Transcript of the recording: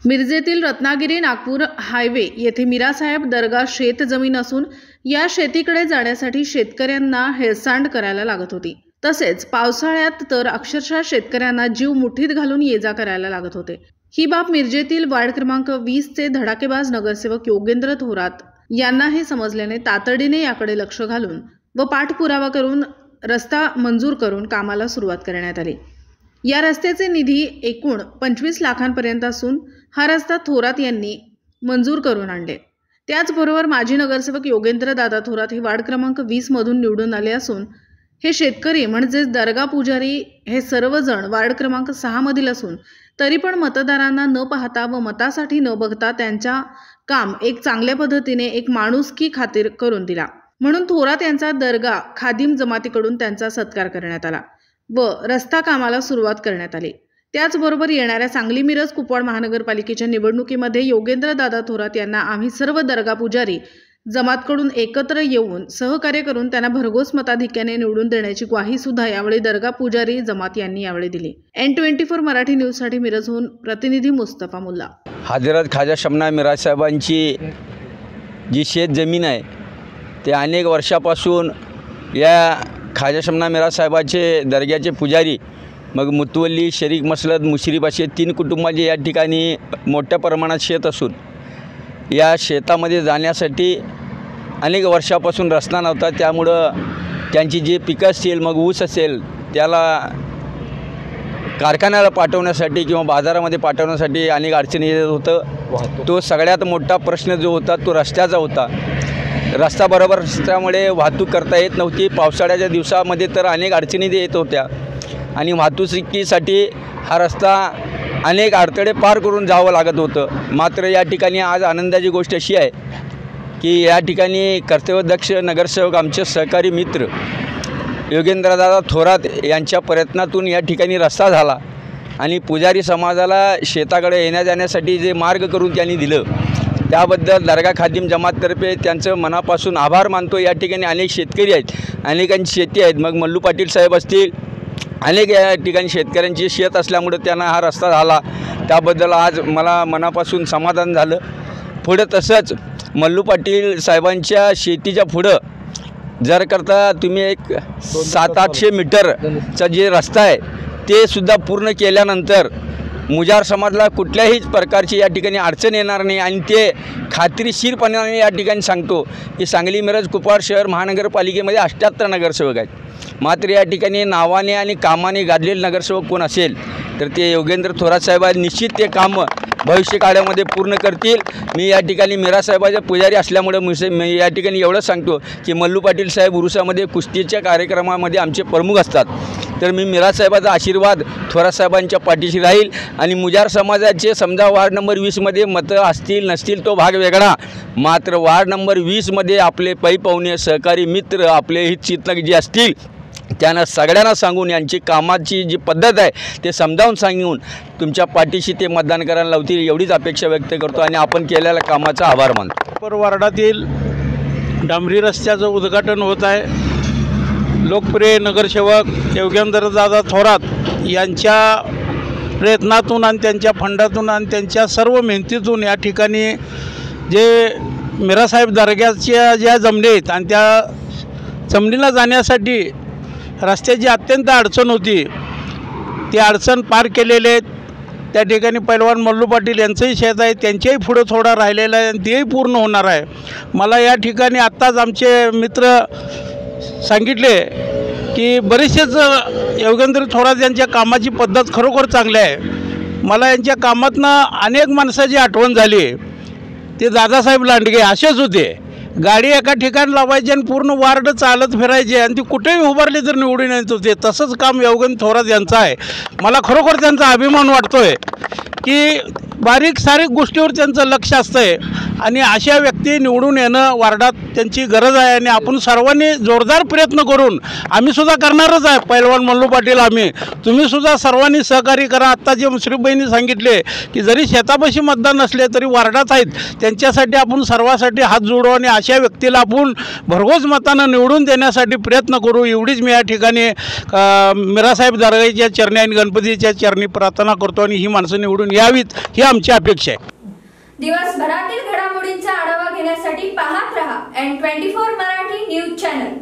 मिरजेतील रत्नागिरी नागपूर हायवे येथे मीरासाहेब दर्गा शेत जमीन असून या शेतीकडे जाण्यासाठी शेतकऱ्यांना हेळसांड करायला लागत होती। तसेच पावसाळ्यात तर अक्षरशः शेतकऱ्यांना जीव मुठीत घालून ये-जा करायला लागत होते। ही बाब मिरजेतील वार्ड क्रमांक 20 चे धडाकेबाज नगरसेवक योगेंद्र थोरात यांनाही समजल्याने तातडीने याकडे लक्ष घालून व पाठपुरावा करून रस्ता मंजूर करून कामाला सुरुवात करण्यात आली। या रस्त्याचे निधी एकूण 25 लाखांपर्यंत असून हा रस्ता थोरात यांनी मंजूर करून आणले। त्याचबरोबर माजी नगरसेवक योगेंद्र दादा थोरात हे वार्ड क्रमांक 20 मधून निवडून आले असून हे शेतकरी म्हणजे दर्गा पुजारी हे सर्वजण वार्ड क्रमांक 6 मधील असून तरी पण मतदारांना न पाहता व मतासाठी न बघता त्यांचा काम एक चांगल्या पद्धतीने एक माणुसकी खातीर करून दिला। म्हणून थोरात यांचा दर्गा खादिम जमातीकडून त्यांचा सत्कार करण्यात आला व रस्ता कामाला सुरुवात करण्यात आली। त्याचबरोबर येणाऱ्या सांगली मिरज कुपवाड महानगरपालिकेच्या निवडणुकीमध्ये योगेंद्र दादा थोरात यांना आम्ही सर्व दर्गा पुजारी जमातकडून एकत्र येऊन सहकार्य करून त्यांना भरघोस मताधिक्याने निवडून देण्याची ग्वाही सुद्धा यावेळी दर्गा पुजारी जमात यांनी यावेळी दिली। N24 मराठी न्यूज साठी मिरजहून प्रतिनिधी मुस्तफा मुल्ला। हजरत ख्वाजा शमना मिराज साहेबांची जी शेत जमीन आहे ते अनेक वर्षापासून या ख्वाजा शमना मिराज साहेबाचे दर्ग्याचे पुजारी मग मुतवल्ली शरीक मसलत मुश्रीफ असे 3 कुटुंबाचे या ठिकाणी मोठ्या प्रमाणात शेत असून या शेतामध्ये जाण्यासाठी अनेक वर्षापासून रस्ता नव्हता। त्यामुळं त्यांची जी पिकं असतील मग ऊस असेल त्याला कारखान्याला पाठवण्यासाठी किंवा बाजारामध्ये पाठवण्यासाठी अनेक अडचणी येत होतं। तो सगळ्यात मोठा प्रश्न जो होता तो रस्त्याचा होता। रस्ता बरोबर असल्यामुळे वाहतूक करता येत नव्हती। पावसाळ्याच्या दिवसामध्ये तर अनेक अडचणी येत होत्या आणि वाहतुकीसाठी हा रस्ता अनेक अडथळे पार करून जावं लागत होतं। मात्र या ठिकाणी आज आनंदाची गोष्ट अशी आहे की या ठिकाणी कर्तव्यदक्ष नगरसेवक आमचे सहकारी मित्र योगेंद्रदादा थोरात यांच्या प्रयत्नातून या ठिकाणी रस्ता झाला आणि पुजारी समाजाला शेताकडे येण्या जाण्यासाठी जे मार्ग करून त्यांनी दिलं त्याबद्दल दर्गा खादिम जमाततर्फे त्यांचं मनापासून आभार मानतो। या ठिकाणी अनेक शेतकरी आहेत, अनेकांची शेती आहेत, मग मल्लू पाटील साहेब असतील, अनेक या ठिकाणी शेतकऱ्यांची शेत असल्यामुळे त्यांना हा रस्ता झाला त्याबद्दल आज मला मनापासून समाधान झालं। पुढं तसंच मल्लू पाटील साहेबांच्या शेतीच्या पुढं जर करता तुम्ही एक 700-800 मीटरचा जे रस्ता आहे ते सुद्धा पूर्ण केल्यानंतर मुजार समाजाला कुठल्याही प्रकारची या ठिकाणी अडचण येणार नाही आणि ते खात्रीशीरपणाने या ठिकाणी सांगतो की सांगली मिरज कुपवाड शहर महानगरपालिकेमध्ये 78 नगरसेवक आहेत। मात्र या ठिकाणी नावाने आणि कामाने गाजलेले नगरसेवक कोण असेल तर ते योगेंद्र थोरात साहेब निश्चित ते काम भविष्य काळामध्ये पूर्ण करतील। मी या ठिकाणी मिराज साहेबाचे पुजारी असल्यामुळे मी या ठिकाणी एवढं सांगतो की मल्लू पाटील साहेब उरुसामध्ये कुस्तीच्या कार्यक्रमामध्ये आमचे प्रमुख असतात, तर मी मिराज साहेबाचा आशीर्वाद थोरात साहेबांच्या पाठीशी राहील आणि मुजार समाजाचे समजा वार्ड नंबर 20 मध्ये मतं असतील नसतील तो भाग वेगळा, मात्र वार्ड नंबर 20 मध्ये आपले पै पाहुणे सहकारी मित्र आपले हितचिंतक जे असतील त्यांना सगळ्यांना सांगून यांची कामाची जी पद्धत आहे ते समजावून सांगून तुमच्या पाठीशी ते मतदान करायला लावतील एवढीच अपेक्षा व्यक्त करतो आणि आपण केलेल्या कामाचा आभार मानतो। वार्डातील डांबरी रस्त्याचं उद्घाटन होत आहे। लोकप्रिय नगरसेवक योगेंद्रदादा थोरात यांच्या प्रयत्नातून आणि त्यांच्या फंडातून आणि त्यांच्या सर्व मेहनतीतून या ठिकाणी जे मिरासाहेब दर्ग्याच्या ज्या जमिनी आहेत आणि त्या जमिनीला जाण्यासाठी रस्त्याची अत्यंत अडचण होती, ती अडचण पार केलेले आहेत। त्या ठिकाणी पैलवान मल्लू पाटील यांचंही शेत आहे, त्यांच्याही पुढं थोडं राहिलेलं आहे आणि तेही पूर्ण होणार आहे। मला या ठिकाणी आत्ताच आमचे मित्र सांगितले की बरेचसेच योगेंद्र थोरात यांच्या कामाची पद्धत खरोखर चांगली आहे। मला यांच्या कामातनं अनेक माणसाची आठवण झाली। ते दादासाहेब लांडगे असेच होते, गाडी एका ठिकाणी लावायची आणि पूर्ण वार्ड चालत फिरायचे आणि ती कुठेही उभारली तर निवडून येत होते। तसंच काम योगेंद्र थोरात यांचं आहे। मला खरोखर त्यांचा अभिमान वाटतोय की बारीक सारीक गोष्टीवर त्यांचं लक्ष असतंय आणि अशा व्यक्ती निवडून येणं वार्डात त्यांची गरज आहे आणि आपण सर्वांनी जोरदार प्रयत्न करून आम्ही सुद्धा करणारच आहे। पैलवान मल्लू पाटील आम्ही तुम्ही सुद्धा सर्वांनी सहकार्य करा। आत्ता जे मुश्रीफबाईंनी सांगितले की जरी शेतापाशी मतदान नसले तरी वार्डात आहेत त्यांच्यासाठी आपण सर्वांसाठी हात जोडू आणि अशा व्यक्तीला आपण भरघोस मतानं निवडून देण्यासाठी प्रयत्न करू। एवढीच मी या ठिकाणी मीरासाहेब दर्गाच्या चरणी आणि गणपतीच्या चरणी प्रार्थना करतो आणि ही माणसं निवडून यावीत ही आमची अपेक्षा आहे। दिवसभरातील घडामोडींचा आढावा घेण्यासाठी पाहत रहा N24 मराठी न्यूज चॅनल।